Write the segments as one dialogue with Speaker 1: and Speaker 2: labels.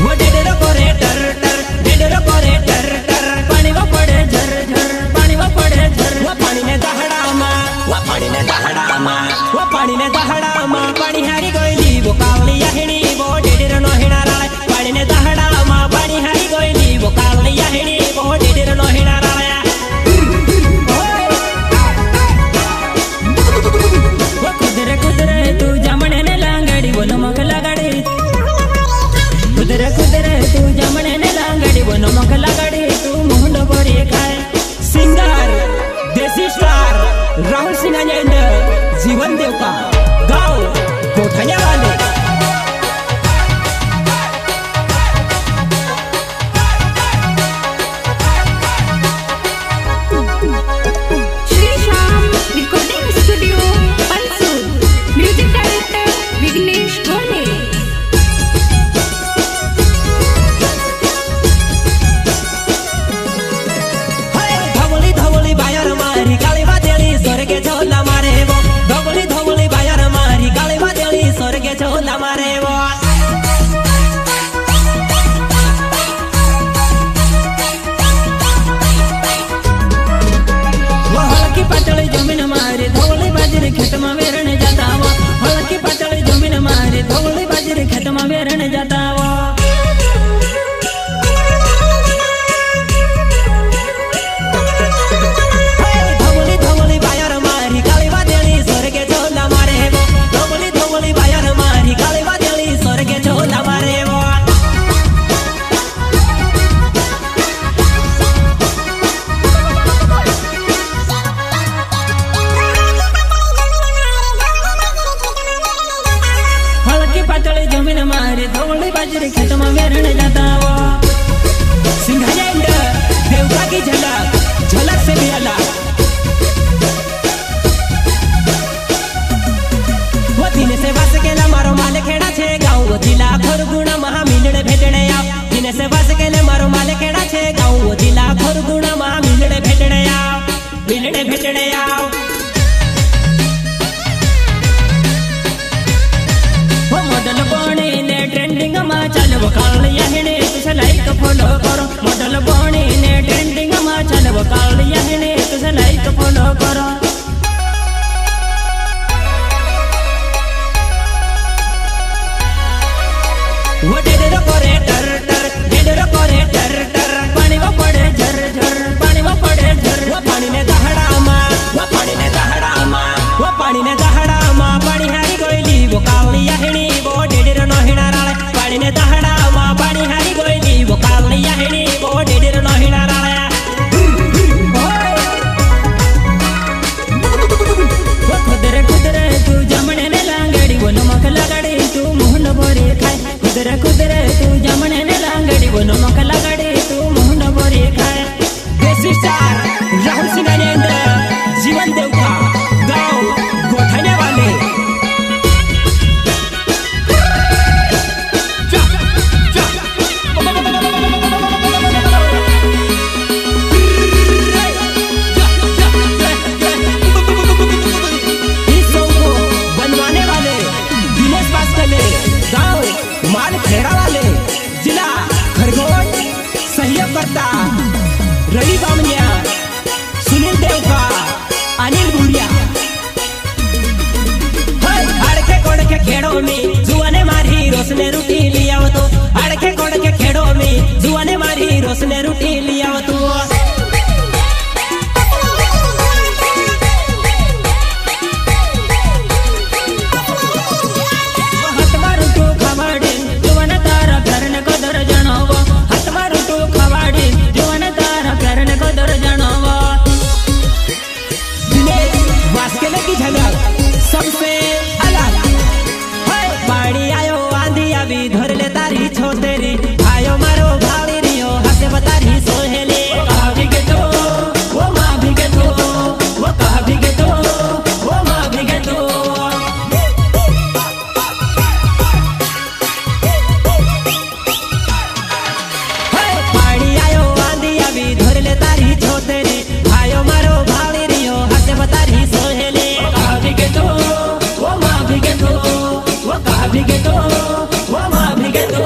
Speaker 1: वो डेडर करे टर टर, डेडर करे टर टर, पानी वो पड़े झर झर, पानी वो पड़े झर, वो पानी ने दहड़ा मां, वो पानी ने दहड़ा मां, वो पानी ने दहड़ा मां, पानी हारी गोइली वो कावली याहिणी वो डेडर नो हिणा राळे, पानी ने दहड़ा मां, पानी हारी गोइली वो कावली याहिणी वो डेडर नो हिणा राळे। वो कुदरे कुदरे तू जमणे ने लांगड़ी वो नमक लगाड़ी, कुदरे कुदरे तू जमणे ने लांगड़ी वो नमक लगाड़ी, तू मुंड भरी खाए। सिंगर देसी स्टार राहुल सिन्हा एंड जीवन देव का गाँव कोठनिया वाले।
Speaker 2: Shri Shyam recording studio Pansur, music director Vighnesh Gole.
Speaker 1: धवली धवली बायर मारी काली वादेली स्वर्गे झोला मारे वो, धवली धवली बायर मारी काली वादेली स्वर्गे झोला मारे वो। वो हल्की पतली जमीन मारी धवली बाजरी खेत में वेरण जाता वो, हल्की पतली जमीन मारी धवली बाजरी खेत में वेरण जाता वो। धवली धवली बायर मारी काली वादेली स्वर्गे झोला मारे वो, धवली धवली बायर मारी काली वादेली स्वर्गे झोला मारे वो। हल्की पतली जमीन मारी धवली बाजरी खेत में वेरण जाता वो। सिंघानिया एंड देवता की झलक, झलक से भी अलग। वो दिन से बस केला मारो माल खेड़ा छे गाँव वो जिला खरगुण महा मिलड़े भेटणे आव, दिन से बस केले मारो माल खेड़ा छे गाँव वो जिला खरगुण महा मिलड़े भेटणे आव, मिलड़े भेटणे आव। वो मॉडल बने ने ट्रेंडिंग में चल वो काल याहिणी तुझे लाइक फॉलो करो, मॉडल बने ने ट्रेंडिंग में चल वो काल याहिणी तुझे लाइक फॉलो करो। वो डेडर करे टर टर, डेडर करे टर टर, पानी वो पड़े झर झर, पानी वो पड़े झर, वो पानी ने दहड़ा मां, वो पानी ने दहड़ा मां, वो पानी ने दहड़ा मां, पानी हारी गोइली वो कावली याहिणी वो डेडर नो हिणा राळे, पानी ने दहड़ा मां, पानी हारी गोइली वो कावली याहिणी वो डेडर नो हिणा राळे। वो कुदरे कुदरे तू जमणे ने लांगड़ी वो नमक लगाड़ी, तू मुंड भरी खाए। कुदरे कुदरे तू जमणे ने लांगड़ी वो नमक लगाड़ी, तू मुंड भरी खाए। देसी स्टार राहुल सिन्हा एंड जीवन देव का गाँव गोठनिया वाले। इस शो को बनवाने वाले दिनेश बास्कले, गाँव मालखेड़ा वाले, जिला खरगोन, सहयोगकर्ता रवि बामनिया, सुनील देवका, अनिल भूरिया। अड़के कोड़के खेड़ों में जुआने मारी रोशने रूटी लिया वो तो, अड़के कोड़के खेड़ों में जुआने मारी रोशने रूटी लिया वो तो। हाथ मारू तू खवाड़ी जुआने तारा करने को दर जनावो, हाथ मारू तू खवाड़ी जुआने तारा करने को दर जनावो। दिनेश वास्केले की झलक सबसे अलग। पानी आयो आंधी आवी धर ले तारी छोतेरी, आयो मारो भावी रियो हसे बतारी सोहेली। कहा भी के तो वो माँ भी के तो, वो कहा भी के तो वो माँ भी के तो। पानी आयो आंधी आवी धर ले तारी छोतेरी, आयो मारो भावी रियो हसे बतारी सोहेली। कहा भी के तो वो माँ भी के तो, वो कहा भी के तो वो माँ भी के तो।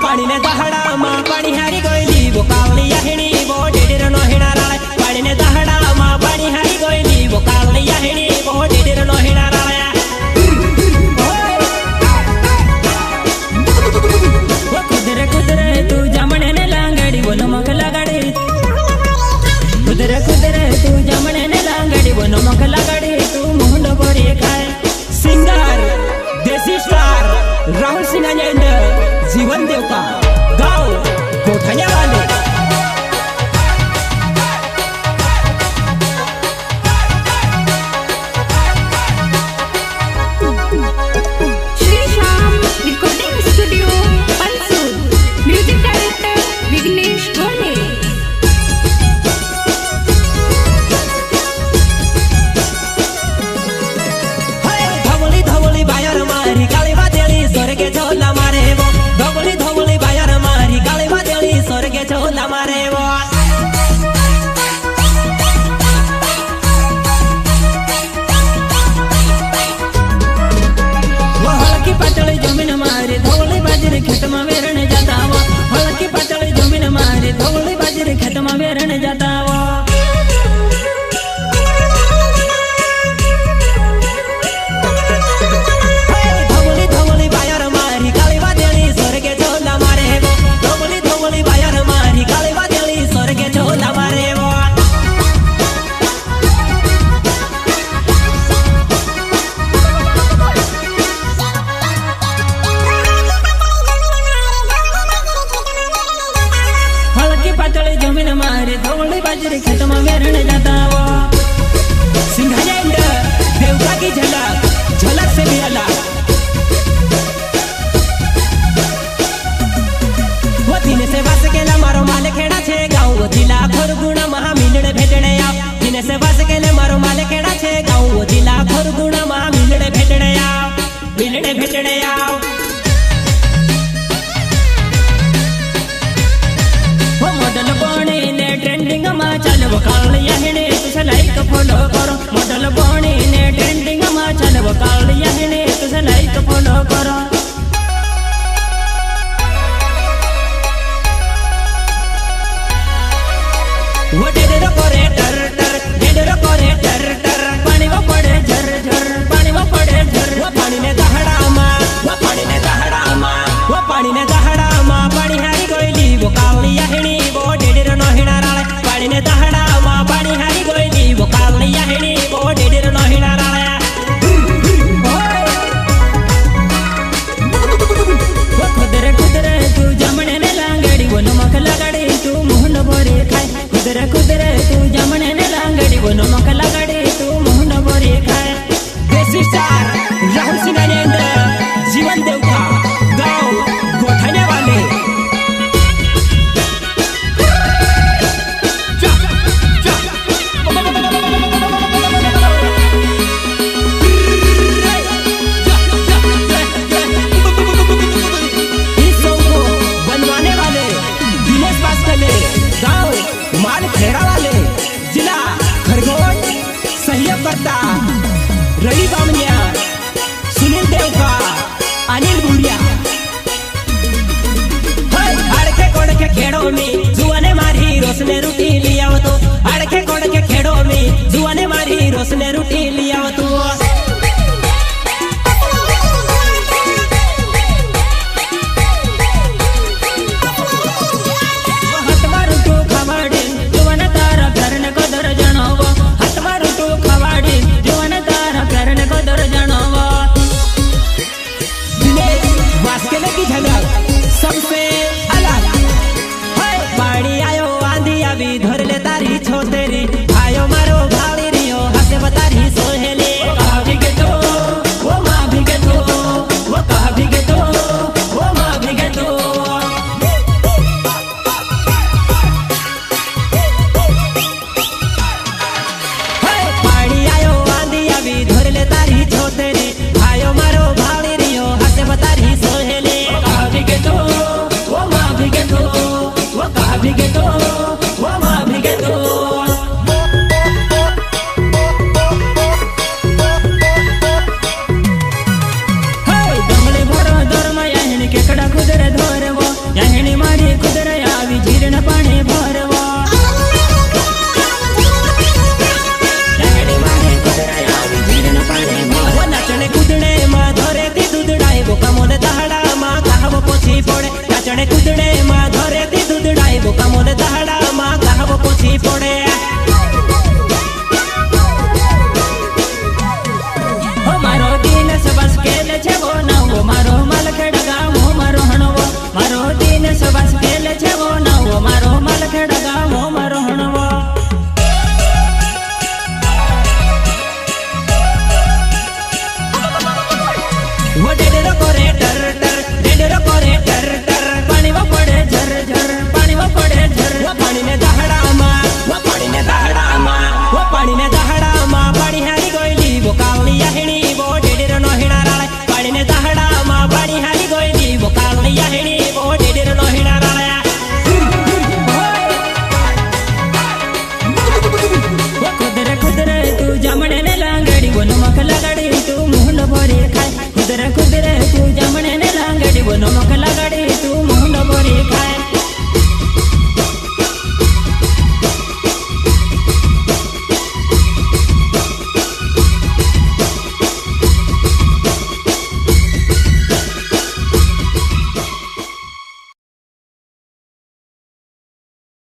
Speaker 1: पाणी ने दहड़ा मा पाणी हारी गोयली वो कावली याहिणी वो डेडेर नो हिणा राळे पाणी ने दहड़ा मा पाणी हारी गोयली वो कावली याहिणी वो डेडेर नो हिणा राळे वो कुदरे कुदरे तू जामणे ने लांगडी वो नमक लगाडी कुदरे कुदरे तू जामणे ने लांगडी वो नमक लगाडी तू मोहन बोरी खाय सिंगर देसी स्टार राहुल सिंह एंड जीवन देवता गाव कोठाण्या वाले
Speaker 2: Shri Shyam recording studio Pansur music director Vighnesh Gole
Speaker 1: धवली धवली बायर मारी काळी वादेली स्वर्गे झोला मारे वो धवली धवली बायर मारी काळी वादेली स्वर्गे झोला मारे वो हलकी पातळी जमीन मारी धवली बाजरी खेत में वेरण जाता वो हलकी पातळी जमीन मारी धवली बाजरी खेत में वेरण जाता वो जमीन मारे धवली बाजरी खेत में वेरण जाता वो सिंघाएंड देवता की झलक झलक से भी अलग वो तिने से वास केला मारो माल खेड़ा छे गाँव वो जिला खरगुणा महामिलड़े भेटणे आव तिने से वास केले मारो माल खेड़ा छे गाँव वो जिला खरगुणा महामिलड़े भेटणे आव मिलड़े भेटणे आव मॉडल बने ने ट्रेंडिंग में चल वो काली याहिणी तुझे लाइक फॉलो करो मॉडल बने ने ट्रेंडिंग में चल वो काली याहिणी तुझे लाइक फॉलो करो वो डेडर करे टर टर डेडर करे टर टर पानी वो पड़े झर झर पानी वो पड़े झर वो पानी ने दहड़ा मा वो पानी ने दहड़ा मा वो पानी ने दहड़ा मा पानी हारी गोयली वो कावली याहिणी वो डेडर नो हिणा राळे पानी ने दहड़ा मा पानी हारी गोयली वो कावली याहिणी वो डेडर नो हिणा राळे वो कुदरे कुदरे तू जमणे ने लांगडी वो नमक लगाडी तू मोहन बोरी खाय कुदरे कुदरे तू जमणे ने लांगडी वो नमक लगाडी तू मोहन बोरी खाय देसी स्टार राहुल सिंह एंड जीवन देवता गाँव गोठाण्या वाले रवि बामनिया सुनील देवका अनिल बुढ़िया अड़के कोड़के खेड़ो में जुआने मारी रोसने रूटी लिया तो अड़के कोड़के खेड़ो में जुआने मारी रोसने रूटी लिया तो सबसे अलग है पानी आयो आंधी अभी धर ले तारी छोतेरी आयो मारो